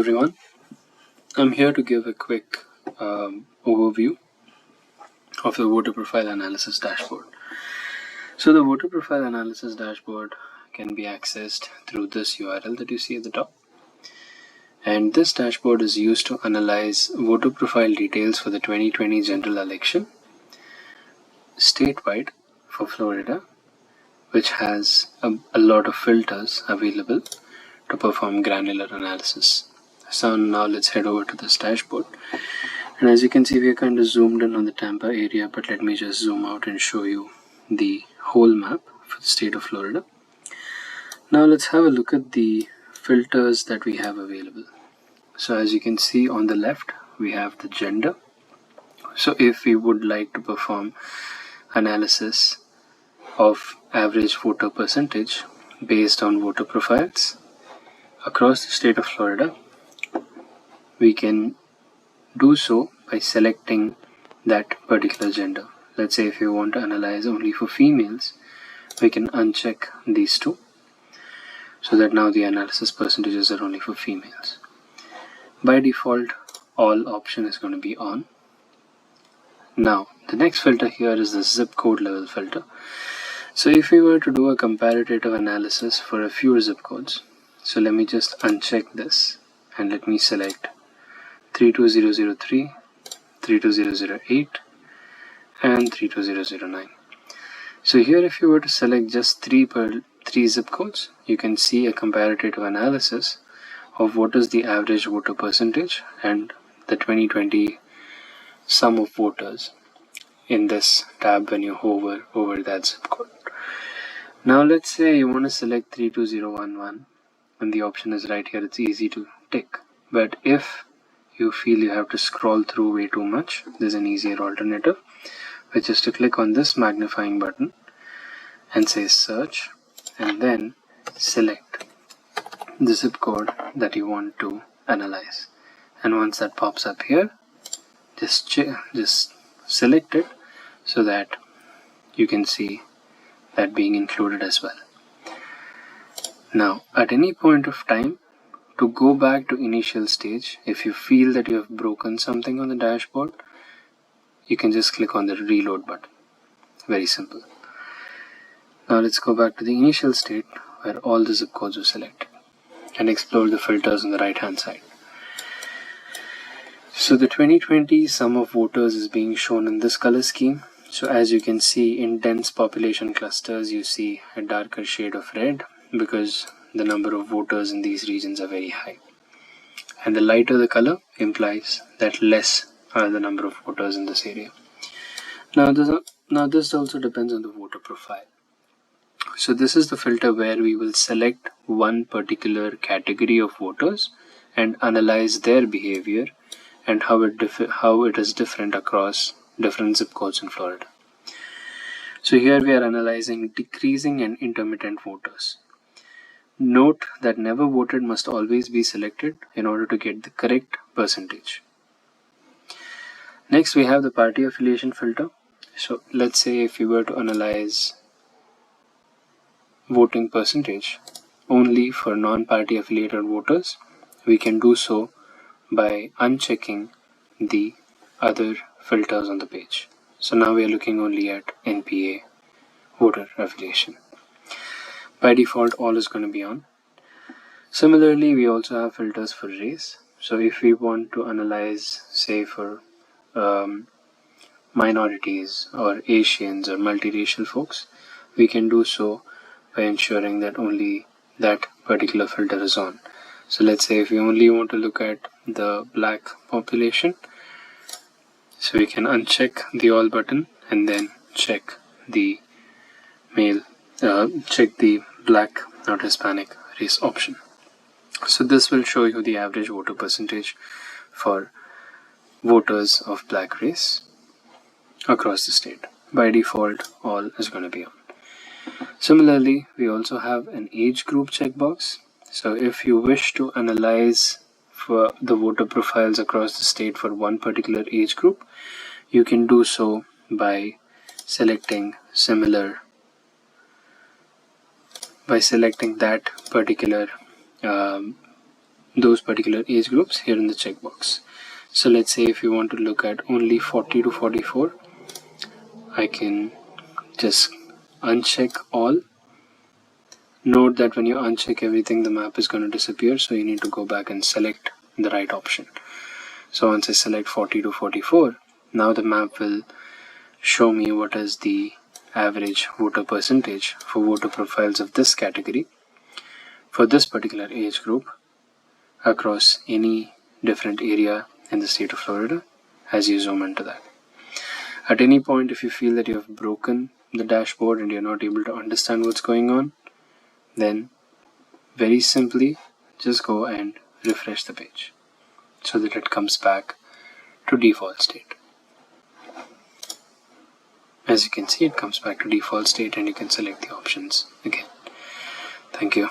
everyone. I'm here to give a quick overview of the voter profile analysis dashboard. So the voter profile analysis dashboard can be accessed through this URL that you see at the top. And this dashboard is used to analyze voter profile details for the 2020 general election statewide for Florida, which has a lot of filters available to perform granular analysis. So now let's head over to this dashboard. And as you can see, we are kind of zoomed in on the Tampa area, but let me just zoom out and show you the whole map for the state of Florida. Now let's have a look at the filters that we have available. So as you can see on the left, we have the gender. So if we would like to perform analysis of average voter percentage based on voter profiles across the state of Florida, we can do so by selecting that particular gender. Let's say if you want to analyze only for females, we can uncheck these two so that now the analysis percentages are only for females. By default, all option is going to be on. Now, the next filter here is the zip code level filter. So if we were to do a comparative analysis for a few zip codes, so let me just uncheck this and let me select 32003, 32008 and 32009. So here if you were to select just three zip codes, you can see a comparative analysis of what is the average voter percentage and the 2020 sum of voters in this tab when you hover over that zip code. Now let's say you want to select 32011 and the option is right here, it's easy to tick. But if you feel you have to scroll through way too much, there's an easier alternative, which is to click on this magnifying button and say search and then select the zip code that you want to analyze. And once that pops up here, just select it so that you can see that being included as well. Now, at any point of time, to go back to initial stage, if you feel that you have broken something on the dashboard, you can just click on the reload button. Very simple. Now let's go back to the initial state where all the zip codes are selected and explore the filters on the right hand side. So the 2020 sum of voters is being shown in this color scheme. So as you can see, in dense population clusters, you see a darker shade of red because the number of voters in these regions are very high. And the lighter the color implies that less are the number of voters in this area. Now this also depends on the voter profile. So this is the filter where we will select one particular category of voters and analyze their behavior and how it is different across different zip codes in Florida. So here we are analyzing decreasing and intermittent voters. Note that never voted must always be selected in order to get the correct percentage. Next we have the party affiliation filter. So let's say if we were to analyze voting percentage only for non-party affiliated voters, we can do so by unchecking the other filters on the page. So now we are looking only at NPA voter affiliation. By default, all is going to be on. Similarly, we also have filters for race. So if we want to analyze, say, for minorities or Asians or multiracial folks, we can do so by ensuring that only that particular filter is on. So let's say if we only want to look at the black population, so we can uncheck the all button and then check the black, not Hispanic race option. So this will show you the average voter percentage for voters of black race across the state. By default, all is going to be on. Similarly, we also have an age group checkbox. So if you wish to analyze for the voter profiles across the state for one particular age group, you can do so by selecting that particular those particular age groups here in the checkbox. So let's say if you want to look at only 40 to 44, I can just uncheck all. Note that when you uncheck everything, the map is going to disappear, so you need to go back and select the right option. So once I select 40 to 44, now the map will show me what is the average voter percentage for voter profiles of this category for this particular age group across any different area in the state of Florida as you zoom into that. At any point, if you feel that you have broken the dashboard and you're not able to understand what's going on, then very simply just go and refresh the page so that it comes back to default state. As you can see, it comes back to default state and you can select the options again. Thank you.